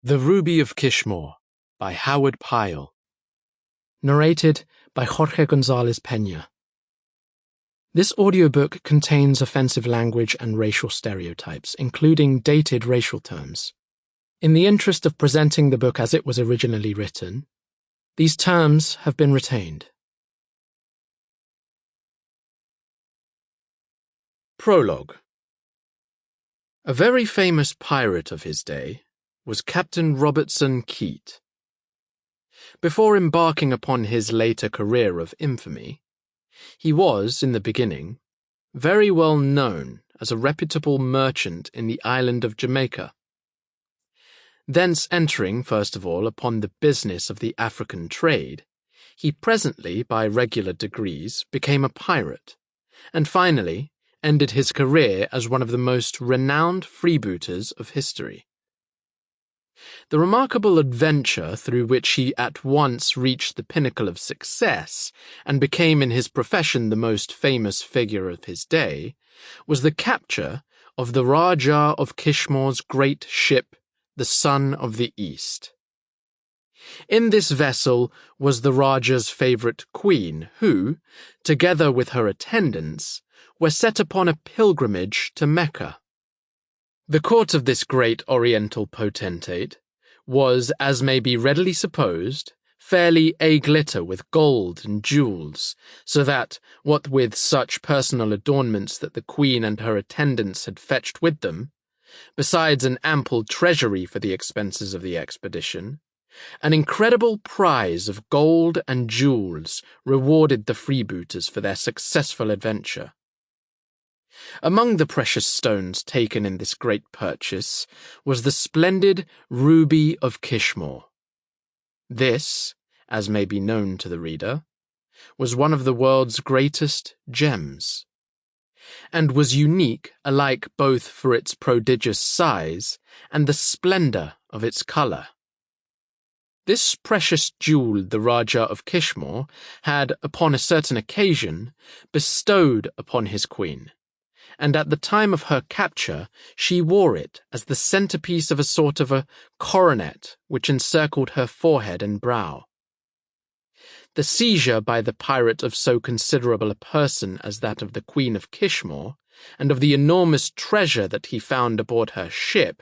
The Ruby of Kishmoor by Howard Pyle. Narrated by Jorge Gonzalez Peña. This audiobook contains offensive language and racial stereotypes, including dated racial terms. In the interest of presenting the book as it was originally written, these terms have been retained. Prologue. A very famous pirate of his day was Captain Robertson Keat. Before embarking upon his later career of infamy, he was, in the beginning, very well known as a reputable merchant in the island of Jamaica. Thence entering, first of all, upon the business of the African trade, he presently, by regular degrees, became a pirate, and finally ended his career as one of the most renowned freebooters of history. The remarkable adventure through which he at once reached the pinnacle of success and became in his profession the most famous figure of his day was the capture of the Rajah of Kishmoor's great ship, the Sun of the East. In this vessel was the Rajah's favourite queen who, together with her attendants, were set upon a pilgrimage to Mecca. The court of this great oriental potentate was, as may be readily supposed, fairly a-glitter with gold and jewels, so that, what with such personal adornments that the queen and her attendants had fetched with them, besides an ample treasury for the expenses of the expedition, an incredible prize of gold and jewels rewarded the freebooters for their successful adventure. Among the precious stones taken in this great purchase was the splendid Ruby of Kishmoor. This, as may be known to the reader, was one of the world's greatest gems, and was unique alike both for its prodigious size and the splendour of its colour. This precious jewel the Rajah of Kishmoor had, upon a certain occasion, bestowed upon his queen, and at the time of her capture she wore it as the centrepiece of a sort of a coronet which encircled her forehead and brow. The seizure by the pirate of so considerable a person as that of the Queen of Kishmoor, and of the enormous treasure that he found aboard her ship,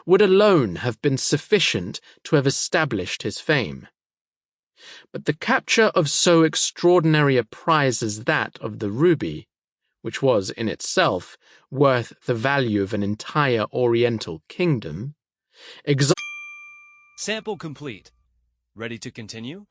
would alone have been sufficient to have established his fame. But the capture of so extraordinary a prize as that of the ruby, which was in itself worth the value of an entire Oriental kingdom, Sample complete. Ready to continue?